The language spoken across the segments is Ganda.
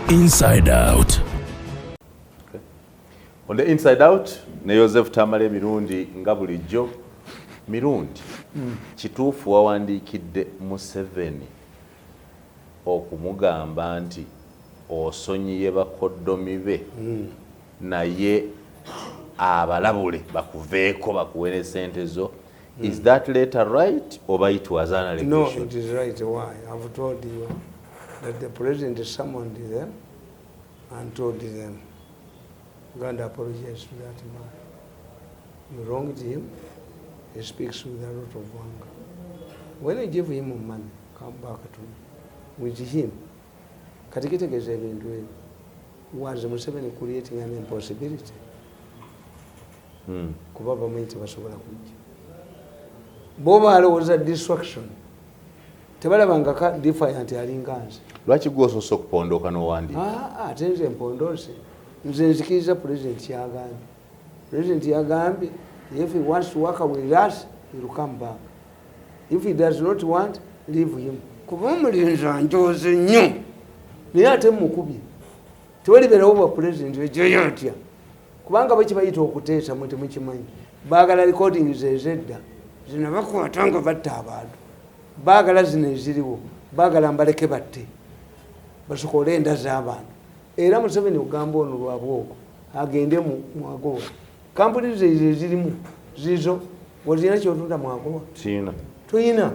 Inside Out. Okay. On the Inside Out, ne Joseph Tamale Mirundi nga bulijjo. Mirundi, kituufu wawandikidde Museveni okumugamba nti osonyiye bakoddomi be naye abalabule bakuveeko bakuwere sente zo. Is that letter right or it was an allegation? No, it is right. Why? I've told you that the president summoned them and told them, God apologize to that man. You wronged him. He speaks with a lot of anger. When I give him money, come back to me. With him, katikitegeeza ebintu ebyo. Was Museveni creating an impossibility? Kuba bamanyi tebasobola kujja. Bo balowooza distraction. Tebalabanga ka defiant alinga nze. Lwaki gwe osoose okupondooka n'owandiika? Ate nze mpondoose. Nze nzikiriza President yagambye. President yagambye, if he wants to work with us, he will come back. If he does not want, leave him. Kuba omulinzi njoze nnyo. Naye ate mukubye. Tewalibeerawo bwa President wejjoyo atya. Kubanga bwe kibayita okuteesa mwe temukimanyi. Baagala recording ezedda. Zino bakwata nga batta abantu. Baagala zino eziriwo. Baagala mbaleke batte. Basokole enda z'abantu. Era Museveni ogamba ono lwabwoko agende mu Mwagowa. Kampuni ze ezirimu zizo wazina kyotunda Mwagowa. Sina. Tuyina.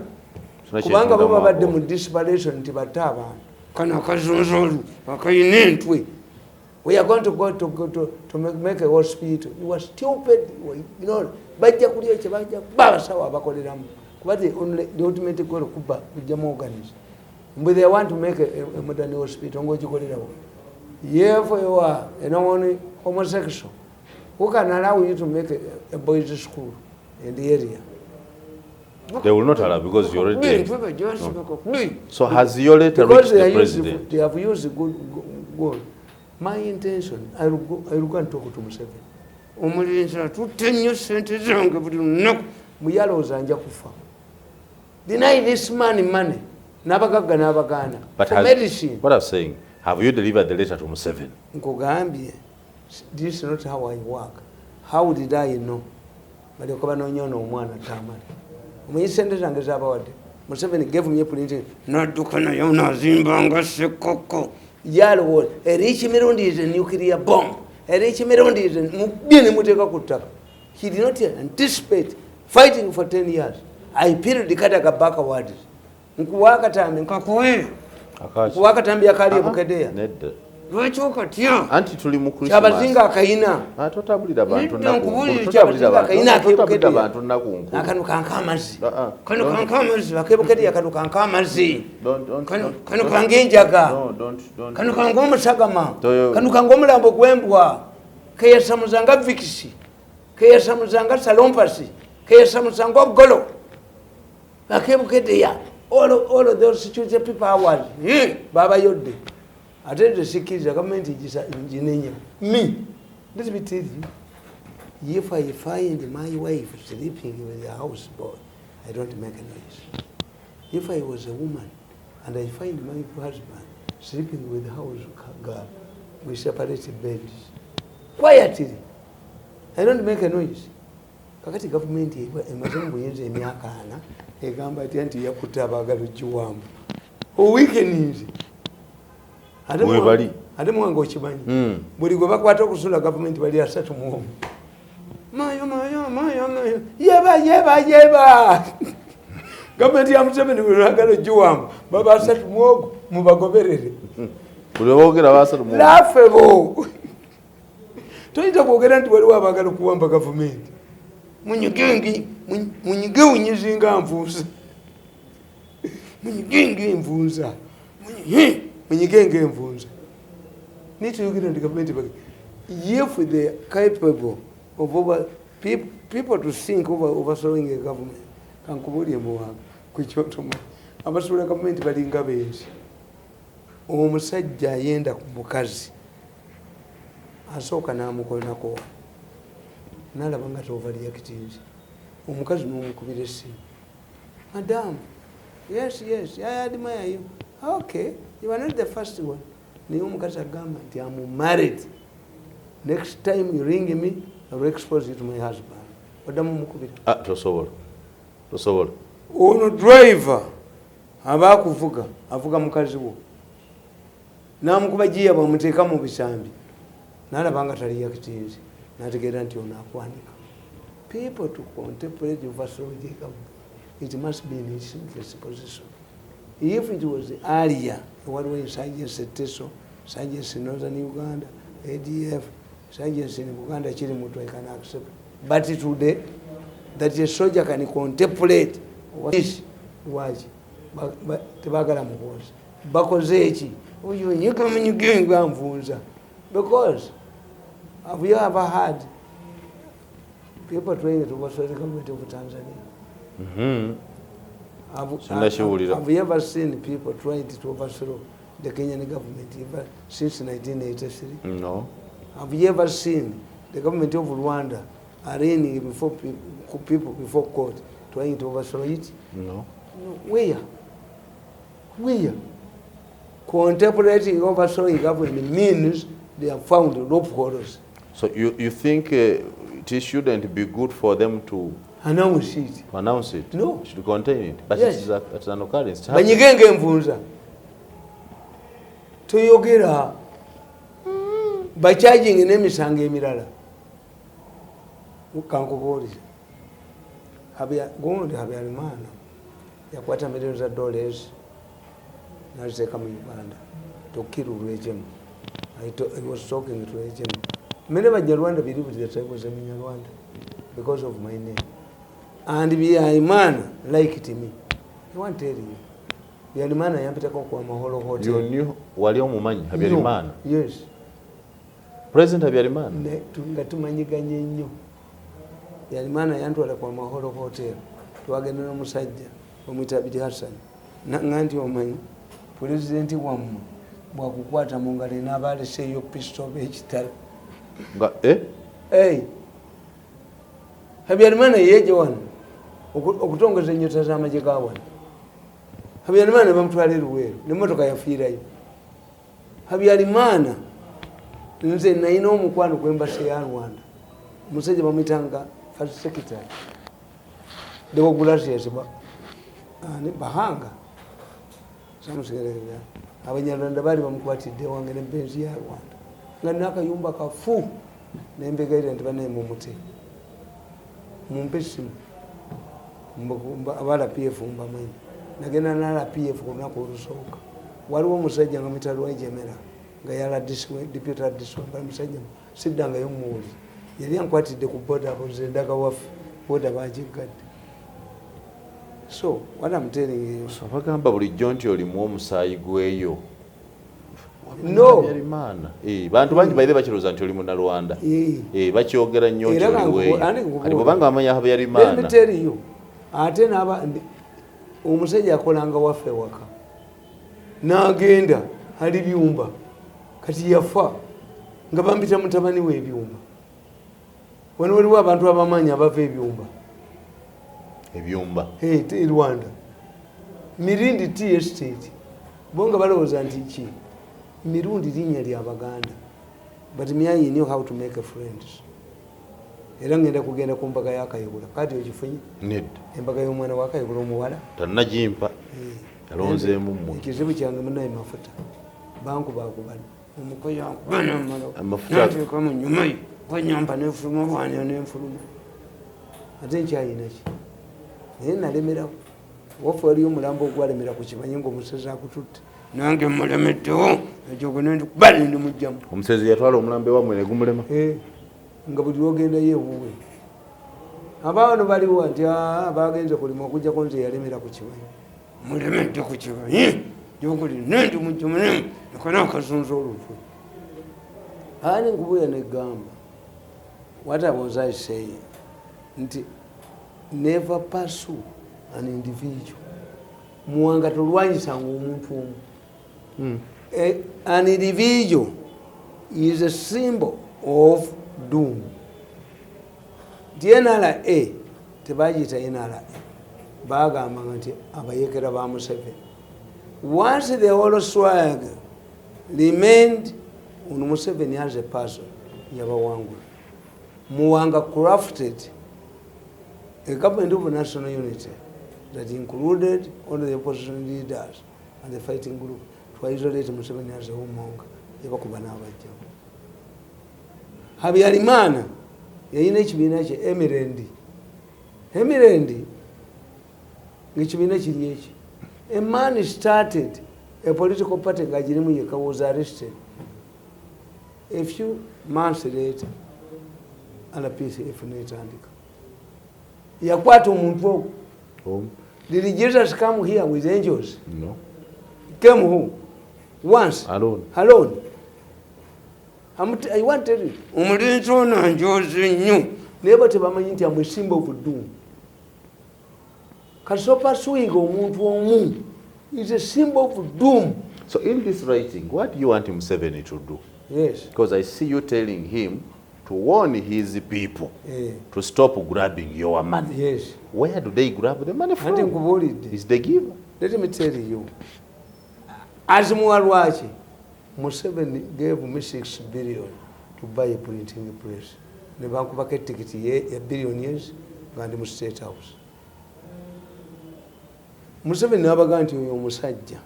Kubanga bo babadde mu desperation nti batte abantu. Kana akazunzolu akayina entwe. We are going to go to make a hospital. You were stupid. You know, bajja kuliya kye bajja babasawo abakoleramu. Kuba the ultimate goal kuba kujjamu organize. But they want to make a modern hospital. Ngokikolerawo. If you are only homosexual, who can allow you to make a boys' school in the area? They will not allow because you already. No. So has your letter reached the president? They have used a good goal. My intention, I will go and talk to Museveni. Omulinzi tutte nnyo sente zange buli lunaku muyalooza nja kufa. Deny this man money. N'abagagga n'abagaana. But medicine. What I'm saying, have you delivered the letter to Museveni? Nkugambye, this is not how I work. How did I know? Balyoka banoonyoona omwana Tamale. Omanyi sente zange z'abawadde. Museveni gave me a printing. N'adduka naye n'azimbanga ssekoko. Yalowooza, Erichi Mirundi is a nuclear bomb. Erichi Mirundi is a muteeka ku ttaka. He did not anticipate fighting for 10 years. I peeled the Kataka backwards. Nkuwakatambi nkakuwe. Nkuwakatambi akali ebukedeya. Nedda. Lwaki okatya? Anti tuli mu Christmas. Kyabazinga akayina. Totambulira abantu nnaku. Totambulira abantu nnaku. Akanu kanka amazzi. Kano kanka amazzi. Akebukedeya kano kanka amazzi. Kano kange enjaga. Kano kange omusagama. Kano kange omulambo gw'embwa. Keyasamuzanga vikisi. Keyasamuzanga salompasi. Keyasamuzanga obugolo. Akebukedeya. All of those situations people are Baba Yodde. I tell the security government is engineer. Me. Let me tell you. If I find my wife sleeping with a houseboy, I don't make a noise. If I was a woman and I find my husband sleeping with a house girl, we separate beds. Quietly. I don't make a noise. Kakati government emazungu yenze emyaka ana egamba ati yakutte abaagala ogiwambu oweekends ate muwange okimanyi buli gwe bakwata okusula government bali 3 mu omu mayo yeba government ya Museveni bw'agala ogiwambu baba 3 mu ogu mubagoberere buli boogera ba 3 mu lafebo toyinza kwogera nti waliwo abaagala okuwamba government munyigenge unyizinga nvuuza munyigenge envuuza munyigenge envuuza nituyogera ndi government bage if they are capable of people to think overthrowing a government. Kankubulye muwanga kukyotomo abasobola gavumenti balinga benzi. Omusajja ayenda ku mukazi asooka n'amukolinako n'alaba nga tovareactinze. Omukazi n'omukubira essimu. Madam, yes, I admire you. Okay, you are not the first one. Naye omukazi agamba nti I'm married. Next time you ring me, I will expose you to my husband. Oddamu mukubira. Tosobola. Ono driver aba akuvuga, avuga mukazi wo. N'amukuba jiya bamuteeka mu bisambi. N'alaba nga taliactinze. N'ategeera nti ono akwanika. People to contemplate overthrowing the government. It must be in its interest position. If it was earlier, what were insurgency Teso, insurgency in Northern Uganda, ADF, insurgency in Uganda, Chirimutu, I can accept. But today, that a soldier can contemplate what is was Tebagala Mugos. Bakozechi, oh, you come and you give Gamfunza. Because have you ever had people trying to overthrow the government of Tanzania? Have you ever seen people trying to overthrow the Kenyan government since 1983? No. Have you ever seen the government of Rwanda arraigning before people before court trying to overthrow it? No. Where? Contemplating overthrowing government means they have found loopholes. So you think it shouldn't be good for them to announce it? Announce it? No. Should contain it. But yes. It's an occurrence. Banyigenge mvunza. Tuyogera. Bachaging n'emisango emirala. Kankubulira. Gundi Habyarimana yakwata millions of dollars n'aziteeka mu Uganda to kill Rwejemu. I was talking to Rwejemu. Many Banyarwanda believed that I was a Munyarwanda because of my name. And Habyarimana liked me. I want to tell you. Habyarimana yampitako kwa Mahoro Hotel. You knew wali omumanyi Habyarimana? Yes. President Habyarimana? Nga tumanyiganye nnyo. Habyarimana yantwala kwa Mahoro Hotel. Twagenda n'omusajja omuyita Abidi Hassan. Nganti omanyi pulezidenti wammwe bwakukwata mu ngalo n'abaleseeyo pistool ekitala. Habyarimana yeje wano okutongeza ennyota z'amagye ga wano. Habyarimana bamutwala Luweero n'emmotoka yafiirayo. Habyarimana nze nalina omukwano gw'embasa ya Rwanda. Omusajja bamuyitanga first secretary. Deogratias Bahanga. Samusegerera. Abanyarwanda bali bamukwatidde wange n'ebbenzi ya Rwanda. Nga n'akayumba kafu n'embegaire nti banaye mumute. Mumpe essimu. Abala PF mbamanyi. Nagenda n'ala PF ku lunaku olusooka. Waliwo omusajja nga muyita Lwejemera nga yala deputy diswamba omusajja siddangayo muwuli. Yali ankwatidde ku boda aboze ndaga waffe boda bagiggadde. So what I'm telling you. So bagamba bulijjo nti olimu omusaayi gweyo. No. Habyarimana. Bantu bangi baire bakirooza nti oli munnalwanda. Bakyogera nnyo nti oli weeyo. Kati bw'obanga bamanya Habyarimana. Let me tell you. Ate n'aba omusajja akolanga waffe waka. N'agenda ali byumba. Kati yafa nga bambita mutabani w'ebyumba. Wano waliwo abantu abamanyi abava ebyumba. Ebyumba. Rwanda. Mirundi tea estate. Bonga balowooza nti ki? Mirundi linnya lya Baganda. But me I knew how to make a friends. Era ngenda kugenda ku mbaga ya Kayihura. Kati okifunye? Ned. Embaga y'omwana wa Kayihura omuwala. Tannagimpa. Alonzeemu mmwe. Ekizibu kyange munaye mafuta. Banku bakubali. Omukoya bana mmalo. Amafuta. Nteeka mu nnyuma ye. Kwanyamba n'enfuluma bwanya n'enfuluma. Ate nkyayina ki? Naye nalemerawo. Waffe waliyo omulambo ogwalemera ku kimanyi ng'omusezi akututte. Nange mulemeddewo ekyo gwenendi kubali ndi mujjamu. Omusezi yatwala omulambe wammwe ne gumulema? Nga buli lwogenda ye ewuwe. Abaano baliwo nti bagenze kulima okujjako nze yalemera ku kimanyi. Mulemedde ku kimanyi gyoguli nendi mujjamu nekona akazunza olutwe. Ani nkubuya negamba. What was I saying? nti never pursue an individual. Muwanga tolwanyisanga omuntu omu. An individual is a symbol of doom. The NRA tebagiyita NRA, bagambanga nti abayekera ba Museveni. Once the whole swag remained on Museveni as a person, yabawangula. Muwanga crafted a government of national unity that included all the opposition leaders and the fighting group to isolate Museveni as a homemonger. Yabakuba n'abajjamu. Habyarimana yayina ekibiina kye Emirendi. Emirendi ng'ekibiina kiri eki. A man started a political party ng'agirimu yekka, was arrested. A few months later, RPF n'etandika. Yakwata omuntu ogwo. Did Jesus come here with angels? No. He came who? Once. Alone. Alone. I want to tell you. Omulinzi ono njozi nnyo. Naye bo tebamanyi nti amwe symbol of doom. Kati so pursuing omuntu omu is a symbol of doom. So in this writing, what do you want Museveni to do? Yes. Because I see you telling him to warn his people to stop grabbing your money. Yes. Where do they grab the money from? Is the giver. Let me tell you. As Muarwachi, Museveni gave me 6 billion to buy a printing press. The bank bucket ticket a billion years, and the State House. Museveni nabaga nti oyo omusajja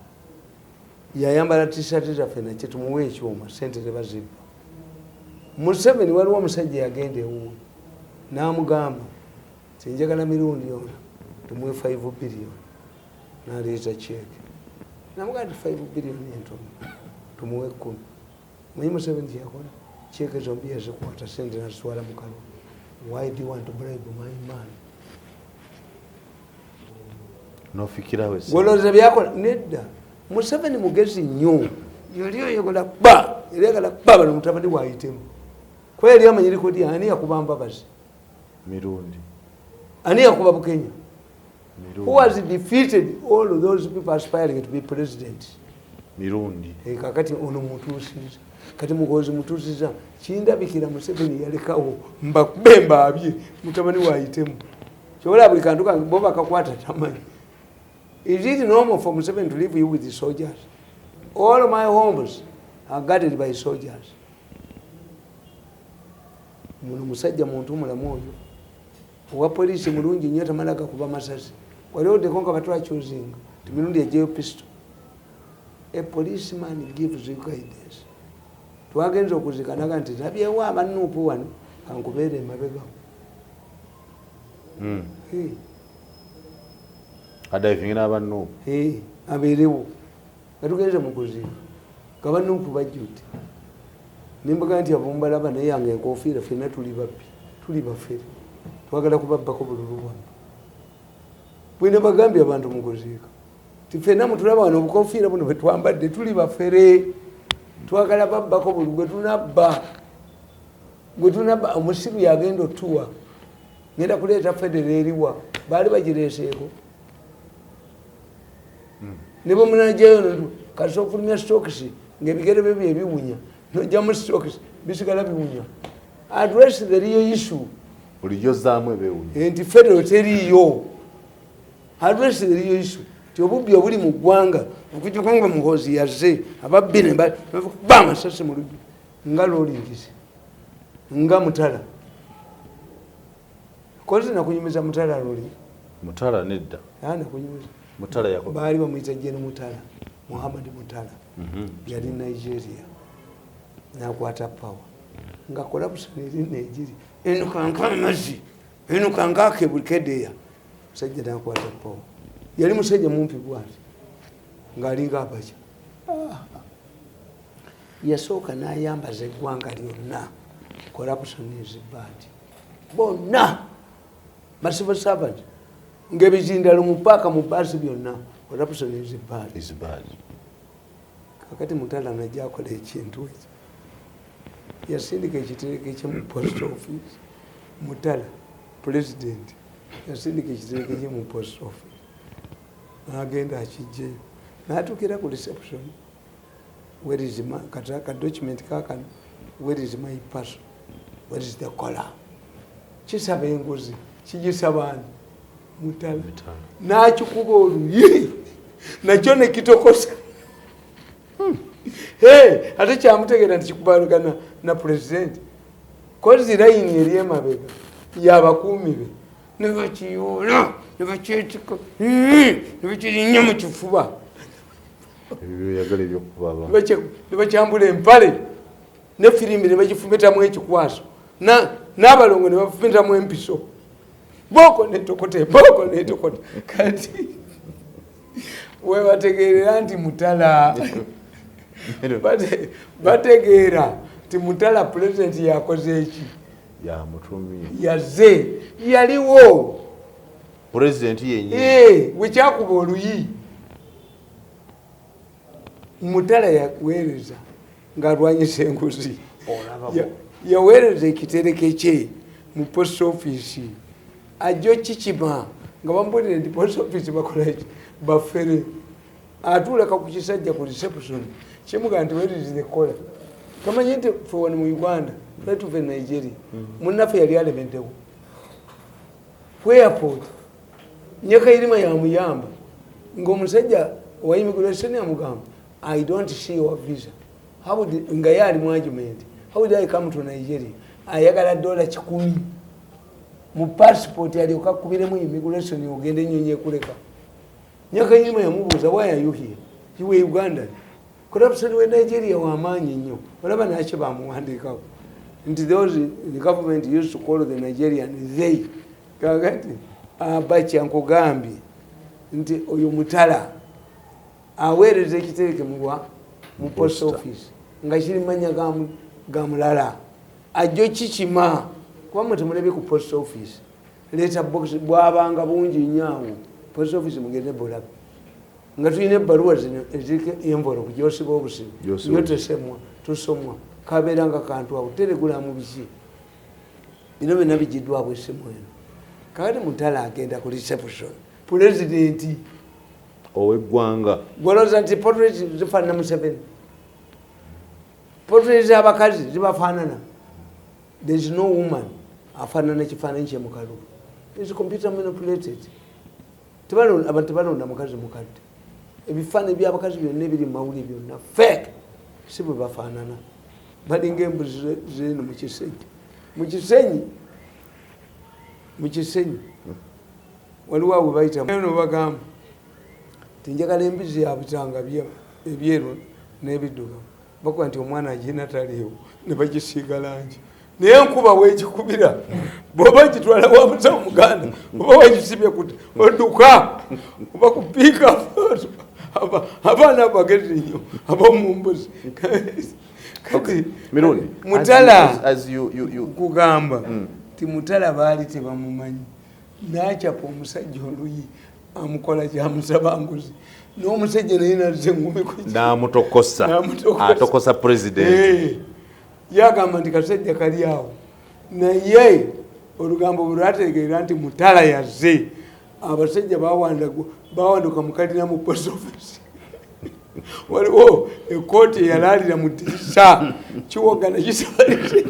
yayambala t-shirt zaffe nakye tumuwe ekyuma sente tebazibba. Museveni waliwo omusajja yagenda ewuwe n'amugamba nti njagala mirundi yona tumuwe 5 billion n'aleeta cheeke. Namugamba nti 5 billion entono tumuwe 10. Manyi Museveni kyeyakola? Cheeke zombi yazikwata, sente nazitwala mu kalulu. Why do you want to bribe my man? Nofikirawe. Golooza byakola nedda. Museveni mugezi nnyo. Yali oyagala bba, yali ayagala bba bano mutabani waayitemu. Kwa yali amanyi likodi ani yakuba Mbabazi? Mirundi. Ani yakuba Bukenya? Mirundi. Who has defeated all of those people aspiring to be president? Mirundi. Kakati ono mutuusiza. Kati mugozi mutuusiza. Kindabikira Museveni yalekawo mbakube mbaabye mutabani waayitemu. Kyobola buli kantu kange bo bakakwata tamanyi. Is it normal for Museveni to live you with the soldiers? All my homes are guarded by soldiers. Muno musajja muntu mulamu oyo. Owa poliisi mulungi nnyo tamala gakuba masasi. Wali odekonga batwa choosing. Mirundi ejeyo pistol. A policeman gives you guidance. Twagenza okuzikanaga nti nabyewo abanuupu wano kankubeere emabega. Adivingina abanuupu. Abeerewo. Katugenze mu kuziika. Kabannuupu bajjute. Nimbaga nti abombalaba naye yange enkofiira ffenna tuli babbi. Tuli bafere. Twagala kubabbako bululu wano. Bwene bagambye abantu mu kuziika. Tifena mutulaba wano obukofiira buno bwetwambadde tuli bafere. Twagala babbako buli gwe tunabba. Gwe tunabba omusiru yagenda otuwa. Ngenda kuleeta federa eriwa. Baali bagireeseeko. Ne bwe munajayo kati ofulumya stokisi ng'ebigere bye byebiwunya. Nojjamu stokisi bisigala biwunya. Address the real issue. Bulijjo zaamu ebewunya. Nti federo teriiyo. Address the real issue. Obubbi obuli mu ggwanga okujjukanga muhoozi yazze ababbi ne bakuba amasasi mu lujju nga loolingisi nga Mutala. Kozi nakunyumiza Mutala loli. Mutala nedda. Nakunyumiza. Mutala yakola. Baali bamuyita Jene Mutala. Muhammad Mutala. Yali Nigeria. Nakwata power. Nga corruption eri Nigeria. Enukanga amazzi. Enukanga akebulikedeya. Musajja nakwata power. Yali musajja mumpi bwati ng'alinga abaja. Yasooka n'ayambaza eggwanga lyonna. Corruption is bad. Bonna civil servant ng'ebizindalo mu paaka mu baasi byonna. Corruption is bad. Is bad. Kakati Mutala najja akola ekintu ekyo. Yasindika ekitereke kye mu post office. Mutala president yasindika ekitereke kye mu post office n'agenda akijjeyo n'atuukira ku reception where is my ka document kakano where is my parcel where is the collar kisaba engozi kigisaba ani Mutala n'akikuba oluyi nakyo ne kitokosa ate kyamutegeera nti kikubalugana na president kozi layini eri emabega yabakuumi be ne bakiyoola ne bakyetika ne bakirinnya mu kifuba ne bakyambula empale ne firimbi ne bagifumitamu ekikwaso n'abalongo ne bafumitamu empiso boko netokota kati webategeerera nti Mutala bategeera nti Mutala president yakoze eki yaze yaliwo president yenyewe wekyakuba oluyi Mutala yaweereza ng'alwanyisa enguzi yaweereza ekitereke kye mu post office ajjo kikima nga bambulire nti post office bakolaki bafere atuuleka ku kisajja ku reception kimugaa nti where is the collar kamanyi nti fe wano mu Uganda twali tuve Nigeria munnaffe yali alementewo ku airport nyakairima yamuyamba ng'omusajja wa immigration yamugamba I don't see your visa nga yali mu argument how did I come to Nigeria ayagala $10 mu passport alyoka kubiremu immigration ogende nyonye kuleka nyakairima yamubuuza why are you here you were Ugandan corruption we Nigeria wamaanyi nnyo olaba nakyo bamuwandiikako nti the government used to call the Nigerian they kakati Abacha nkugambye nti oyo Mutala aweereza ekitereke mu post office nga kiri manya ga mulala ajjo kikima kuba mwe temulebye ku post office letter box bwabanga bungi nnyo post office mugende bulabe nga tulina ebbaluwa zino eziriko envelope gyosiba obusibu yo tesemwa tusomwa kabeeranga kantu awo teregulamu biki bino byonna bigiddwako essimu eno kakati Mutala agenda ku reception pulezidenti ow'eggwanga gwolooza nti portrait zifaanana Museveni portrait z'abakazi zibafaanana there is no woman afaanana ekifaananyi kye mukalubu is computer manipulated abantu tebalonda mukazi mukadde ebifaananyi by'abakazi byonna ebiri mu mawulire byonna fake si bwe bafaanana balinga embuzi zeeno mu kisenyi waliwo awe bayita no bagamba tinjagala embuzi ya bitanga ebyeru n'ebiddugavu bakuba nti omwana agina taliiwo ne bagisiiga langi naye enkuba weegikubira bw'oba gitwala wa musawo muganda oba wegisibye kuti odduka oba kupiika abaana bagezi nnyo ab'omumbuzi kati Mutala kugamba ti Mutala baali tebamumanyi n'akyapa omusajja oluyi amukola kyamusaba nguzi n'omusajja naye nazze engumi n'amutokosa atokosa president yagamba nti kasajja kali awo naye olugambo bwe lwategeera nti Mutala yazze abasajja bawanduka mukalina mu post office waliwo ekooti eyalaalira mu ddirisa kiwogana kisabalize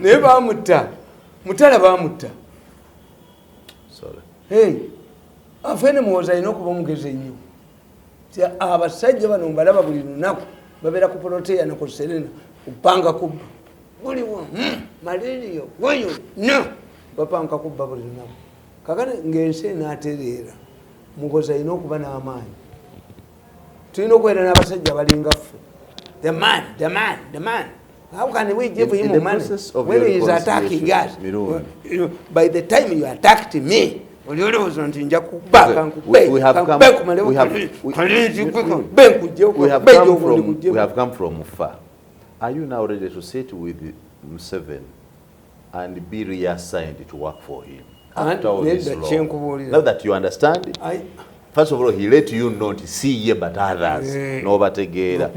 naye bamutta Mutala bamutta afene muwoza alina okuba omugezi ennyo ti abasajja bano mbalaba buli lunaku babeera ku poloteya naku serena kupanga kubba buliwo maliriyo goyo no bapanga kubba buli lunaku kakati ng'ensi enaatereera muwoza alina okuba n'amaanyi tulina okubeera n'abasajja balinga ffe the man how can we give him money when he is attacking us by the time you attacked me we have come from far. Are you now ready to sit with Museveni and be reassigned to work for him after all this long? Now that you understand, first of all, he let you not see ye but others. No bategera.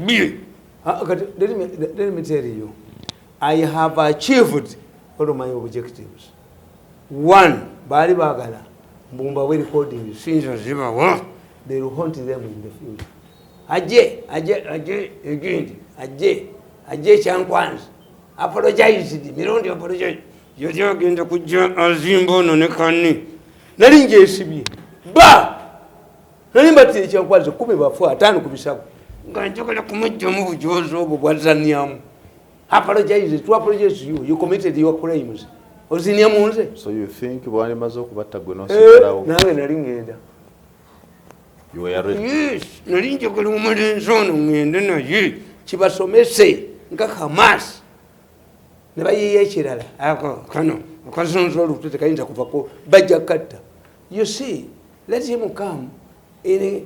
Let me tell you, I have achieved What are my objectives? One, baali baagala mbumbawe recording sinzo zibawa, they will haunt them in the future. Ajje egindi ajje kyankwanzi apologized, Mirundi apologize, yali agenda kujja azimba ono ne kanni nali njesibye nali mbatire kyankwanzi 10 bafu 5 kubisako nga njagala kumujjamu bujozi obwo bwazanyamu. Apologize to apologize to you. You committed your crimes. Ozinyamunze. So you think bwani mazo kubatta gwe nosigalawo? Nange nali ngenda. You were ready? Yes. Nali njagala omulenzi ono ngende naye kibasomese nga Hamas. Ne bayiye ekirala. Kano akazonzo olutute kayinza kuvako bajja katta. You see, let him come in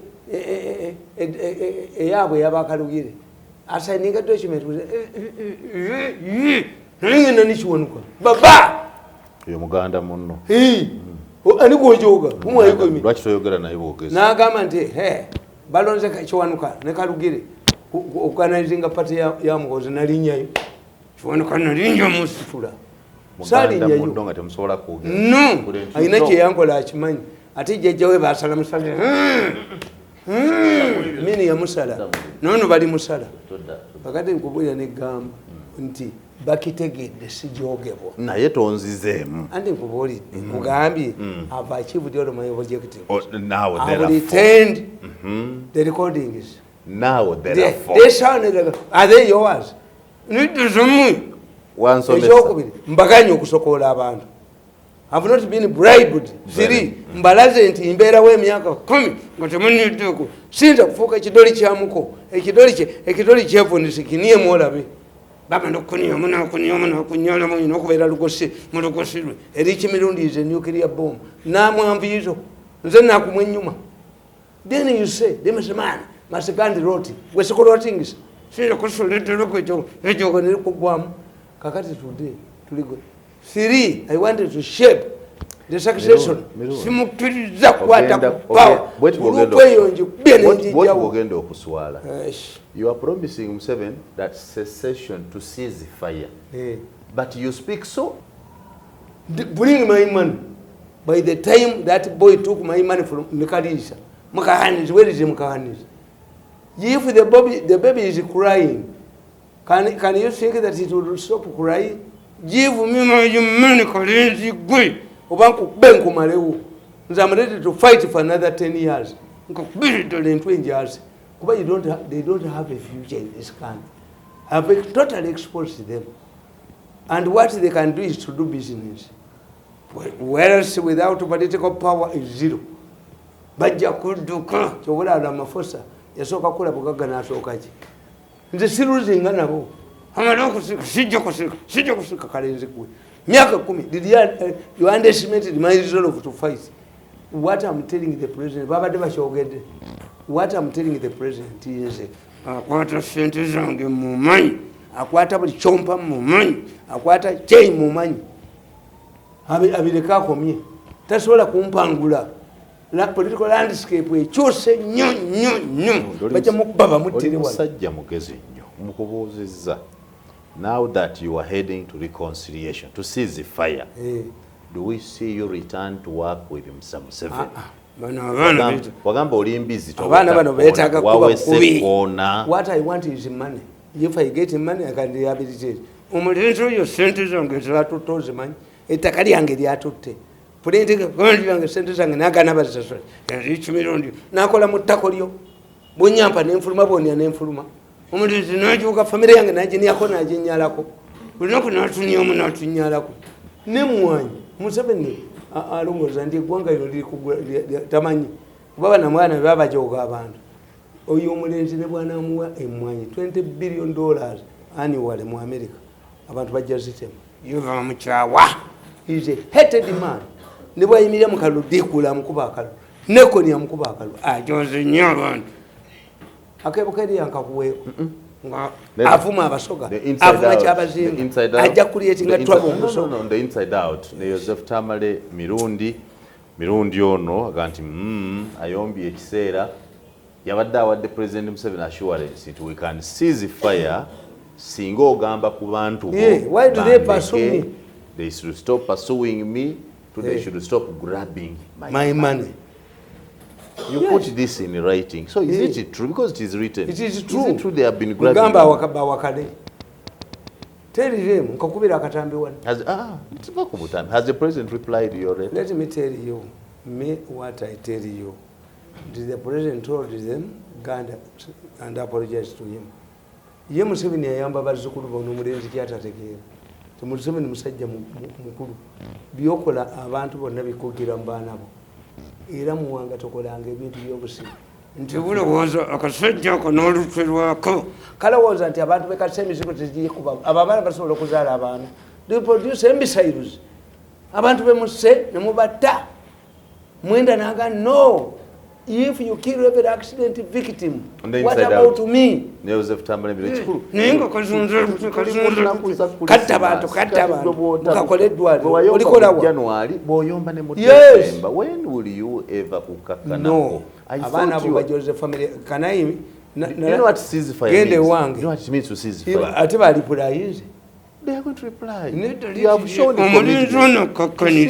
eyabwe yabakalugire. Asaininga document nalingenda nikiwanuka baba yo muganda munno ani gwojoga umwayiko imi lwaki toyogera naye bwogezi n'agamba nti balonze kiwanuka ne kalugire okanazinga pati ya mugozi nalinyayo kiwanuka nalinja musitula salinyayo nga temusobola kwogera no ayina kyeyankola akimanyi ate jjajjawe basala musala mini ya musala nono bali musala bakati nkubulira negamba nti bakitegedde sijogebwa naye tonzizeemu andi nkubulidde nkugambye have achieved all my objectives. Now I've returned the recordings. Now they sound are they yours? Ekyokubiri mbaganye okusokola abantu. Have not been bribed. Siri mbalaze nti imbeerawo emyaka 10 nga temuniddeeko sinza kufuuka ekidoli kyamuko ekidoli kyevunise kiniye mwolabe baba nokunyala muyina okubeera lugosi mu lugosi lwe eriki mirundi is a nuclear bomb namwanviizo nze nakumwa ennyuma. Then you say this man Museveni roti wesikolotingisa sinza kusoleddeleko ekyogo nerikugwamu kakati today tuligo. Three, I wanted to shape the succession. Simukkiriza kukwata ku power. Ogenda okuswala. You are promising Museveni that cessation to cease fire. But you speak so. Bring my money. By the time that boy took my money from Mekanisha, where is Mekanisha? If the baby is crying, can you think that it will stop crying? Give me my money, Kalenzi Gui. Obanku Benku Mareu. I'm ready to fight for another 10 years. They don't have a future in this country. I've totally exposed them. And what they can do is to do business. Whereas without political power is zero. Bajja kuduka chobola Ramaphosa yasoka kula bugaga nasokachi. Nze siruzinga nabo. Sijja kusika Kalenzi Gui. Miaka 10. Did you underestimate my resolve to fight? What I'm telling the president, Baba Deva Shogede, what I'm telling the president is akwata sente zange mumanyi, akwata buli chompa mumanyi, akwata chei mumanyi. Abireka komye. Tasobola kumpangula. La political landscape ekyuse nnyo. Bajja mukubaba mutiri wala. Musajja mugezi nnyo. Mukubuzizza. Now that you are heading to reconciliation, to cease the fire, do we see you return to work with Mr. Museveni? Wagamba oli mbizi to what I want is money. If I get money, I can rehabilitate. Omulenzi oyo sente zange zatutoze manyi. Ettaka lyange lyatutte. Politika gondi yange sente zange nagana bazasula. Eriki mirundi. Nakola mu ttako lyo. Bunyampa n'enfuluma bonya n'enfuluma. Omulenzi najuka family yange najinyako najinyalako. Bulinaku natunyomu natunyalako. Nemwanyi. Museveni alongoza ndi eggwanga lino liri tamanyi baba na mwana baba joga abantu oyo omulenzi ne bwana amuwa emmwanyi $20 billion annually mu America abantu bajja zitema yuva mukyawa is a hated man ne bwayimirira mu kalu dikula amukuba akalu nekoni amukuba akalu ajoze nnyo abantu akebukeri yankakuweeko afuma abasoga afuma kyabazinga ajja creating trouble musoga on the inside out ne Joseph Tamale Mirundi ono aganti ayombye ekiseera yabadde awadde President Museveni assurance nti we can seize fire singa ogamba ku bantu why do they pursue me They should stop pursuing me. They should stop grabbing my money. You put this in writing. So is it true? Because it is written. It is true. Is it true they have been grabbing? Tell him, has the president replied to your letter? Let me tell you, what I tell you. The president told them, and apologized to him. Ye Museveni ayamba bazzukulu bono omulenzi kyatategeera. Museveni musajja mukulu. Byokola abantu bonna bikugira mu baana bo. Era muwanga tokolanga ebintu by'obusiru. Nti bulowooza akasajja ako n'olutwe lwako. Kalowooza nti abantu bekasa emizigo tegikuba. Abo abaana basobola okuzaala abaana. They produce imbeciles. Abantu bemusse ne mubatta. Mwenda naga no. If you kill every accident victim, what about me? Tamale Mirundi yes. When will you ever kukakana? No. I thought you were... family. Can I? You know what ceasefire means? You know what it means to ceasefire? They are going to reply. You have shown the commitment.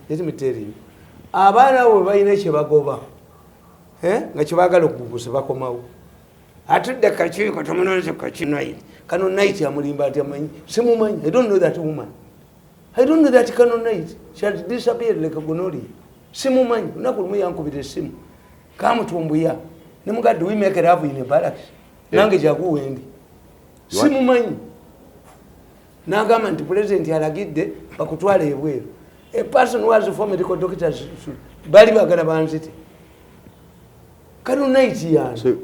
Let me tell you. Abaana bo balina kye bagoba nga kye baagala okugusa bakomawo atudde kakiiko tomunoze kakinayi kano night amulimba ati amanyi simumanyi. I don't know that woman. I don't know that Canon Knight. She had disappeared like a gonorrhea. Simumanyi lunaku lumu yankubira essimu kamutumbuya nemugadde we make it up in a barracks nange jakuwendi simumanyi n'agamba nti president alagidde bakutwala ebweru. A person who has a former medical doctor should bali bagala banzite. Canon Knight yan. So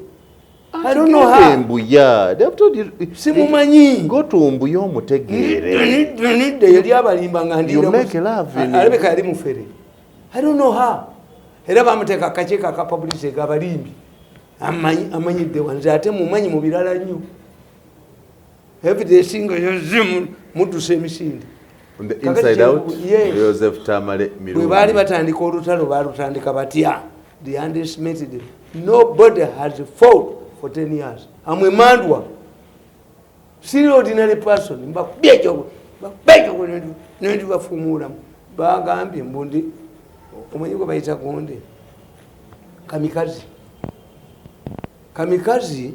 I don't know how. Mbuya. They have told you. Simumanyi. Go to Mbuya omutegere. Yali abalimba ngandira. You make love. Alabeka yali mufere. I don't know how. Era bamuteka akacheka ka publicity gabalimbi. Amanyidde wanze ate mumanyi mu birala nnyo. Every day single yozimu muduse emisinde. On the inside out, Joseph Tamale Mirundi. We bali batandika olutalo balutandika batya. They underestimated it. Nobody has fought for 10 years. I'm a mandwa. Serial ordinary person. Babejo nendi bafumula. Bagambye mbundi omanyiko bayita konde. Kamikaze. Kamikaze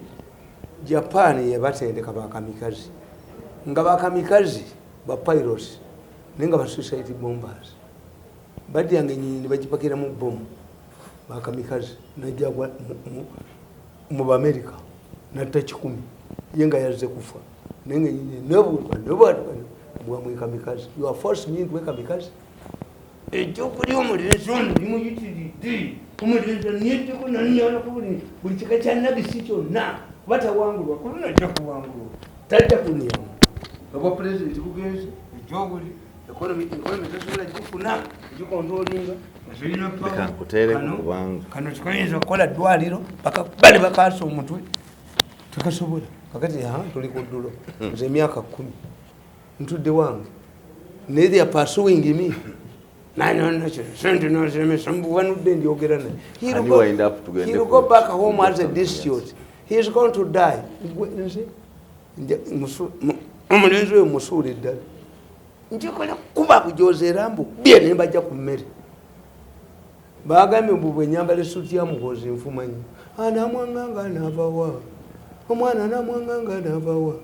Japan yabatendeka ba kamikaze. Nga ba kamikaze ba pilots. Nenga ba suicide bombers. Badi yange nyinyi bagipakira mu bomu. Ba kamikaze najja mu America na touch 10 yenga yaze kufa. Nenge nyinyi nebo mwa kamikaze. You are forcing me to kamikaze. Ejokuri omulenzi mu yitidi. Omulenzi niye ko nani yana kubuli buli kikacha nabisi kyonna batawangulwa kuluna jja kuwangulwa. Tajja kuniya. Baba president kugenze ejokuri economy tasobola kufuna gikontrolinga zirina paka kutere kubanga kano tukayinza okukola ddwaliro bali bakaasa omutwe tukasobola kakati tuli ku ddulo nze emyaka 10 ntudde wange ne they are pursuing me he'll go back home as a dispute. He is going to die. Omulenzi oyo musuule ddala njikola kuba bujoze rambo bye ne bajja ku mmere bagambye mbu bwe nyambala essuuti ya muhozi nfumanyi anamwanganga navawa omwana namwanganga navawa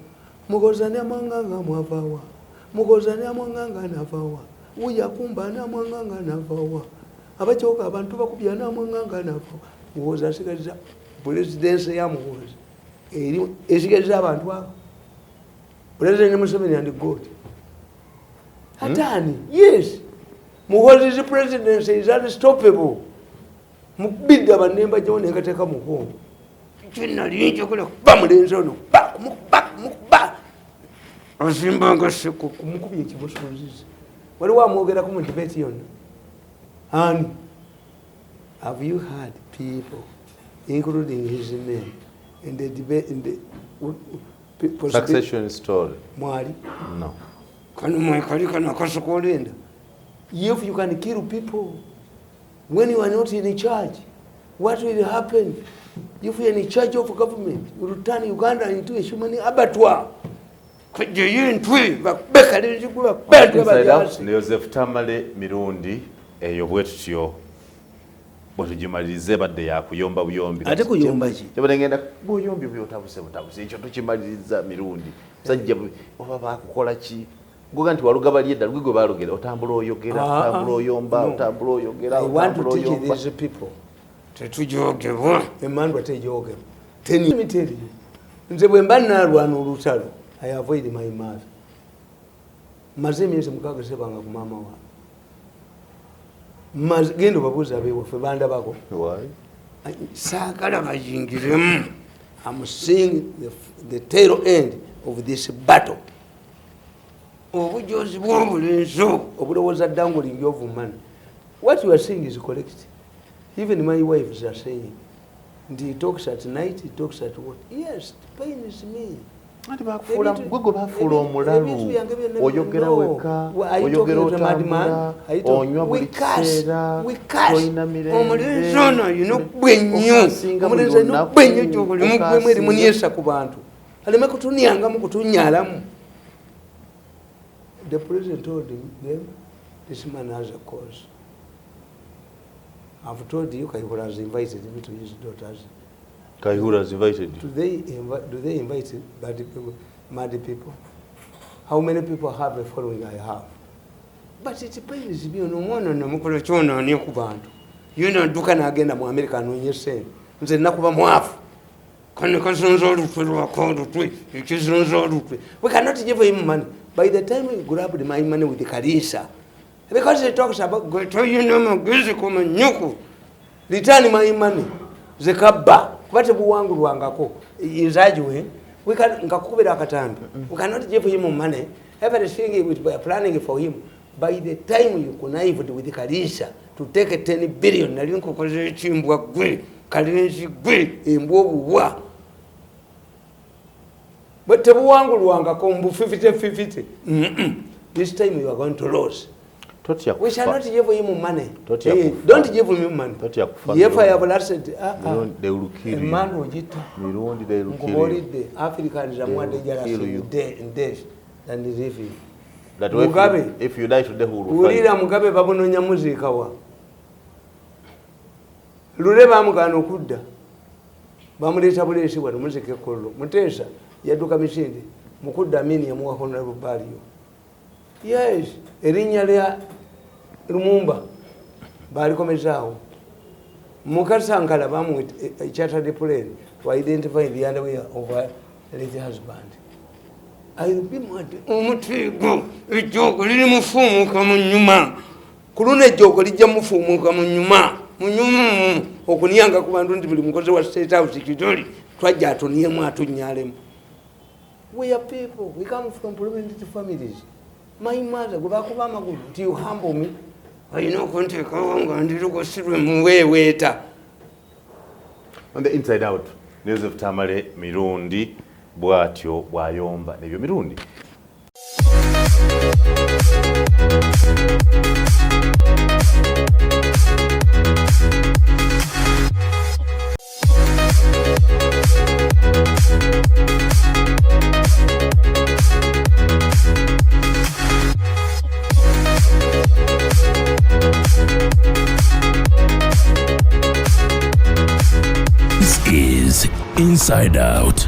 mugoza namwanganga mwavawa mugoza namwanganga navawa uya kumba namwanganga navawa abachoka abantu bakubya namwanganga navawa muhozi asigaliza presidency ya muhozi eri esigaliza abantu abo President Museveni and God. Hatani, yes. Muhozi's presidency is unstoppable. Mubida banemba jone ngateka muho. China linjo kule bamulenzo no. Mukba. Azimba ngaseko kumukubi ekibosozizi. Wali wa mwogera ku debate yon. And have you heard people including his name in the debate in the succession story? Mwali? No. If you can kill people when you are not in charge, what will happen? If you are in charge of government, you return Uganda into a human abattoir. Joseph Tamale Mirundi eyo bwetutyo bwetugimalirize badde yakuyomba buyombi ate kuyomba ki kyebulengenda buyombi byotabuse ekyo tukimaliriza Mirundi musajja oba bakukola ki goga nti walugaba lyedda lugwe balugera otambula oyogera otambula oyomba otambula oyogera otambula oyomba tetujogebwa emandwa tejogebwa tenimiteri nze bwe mba nalwana olutalo I avoid my mother maze emyezi mukaaga sebanga ku maama wange genda babuuza abewaffe bandabako saagala bayingiremu. I'm seeing the tail end of this battle. Obujozi bw'obulenzi obulowooza dangling of money. What you are saying is correct. Even my wives are saying, and he talks at night, he talks at what? Yes, pain is me. Gwegwe bafuula omulalu oyogera weka oyogera otambula onywa buli kiseera toyina omulenzi ono alina okugwa ennyo omulenzi alina okugwa ennyo gyobulimu gwemu erimu nyesa ku bantu aleme kutunyangamu kutunyalamu. The president told them this man has a cause. I've told you Kaihura has invited me to his daughters. Kaihura has invited you. Do they invite mad people? How many people have a following I have? But it pains me no one no mukolo kyona ne ku bantu. Yona duka na agenda mu America anonye sente. Nze nakuba mwafu. Kane kasonzo olufulwa kondo twi. Ikizonzo olufwe. We cannot give him money. By the time we grabbed my money with the Karisa, because he talks about go to you know magezi kuma nyuku. Return my money. Zekaba. What buwangu lwangako inzajiwe we can ngakubira akatambi. We cannot give him money. Everything we are planning for him. By the time you connived with the Karisa to take a 10 billion, nali nkokoze chimbwa gwe kalenzi gwe embwobuwa. But buwangu lwangako mbu 50-50. This time you are going to lose. We shall not give him money. Don't give him money. If I have lost it, they will kill you. Man will get Mirundi, they will kill you. The Africans are more dangerous in days than the refugee. That way, if you die today, who will fight? Mugabe babunonya muzika wa. Lule bamugana okudda. Bamuleta bulesi bwa muzike kollo. Mutesa yaduka misinde. Mukudda amini ya muwa kono rubaliyo. Yes, erinnya lya Lumumba balikomezaawo mukasankala bamu chartered plane to identify the underwear of a late husband. I will be mad. Omutego ejjogo liri mufumuka mu nyuma kuluna ejjogo lijja mufumuka mu nyuma okunyanga ku bantu nti buli mukozi wa State House kitoli twajja atoniemu atunyalemu. We are people, we come from prominent families. My mother, go back to Mama, do you humble me? I know contact and you go sit with me waiter. On the inside out, Joseph Tamale Mirundi, bwatyo bwayomba nebyo Mirundi. This is Inside Out.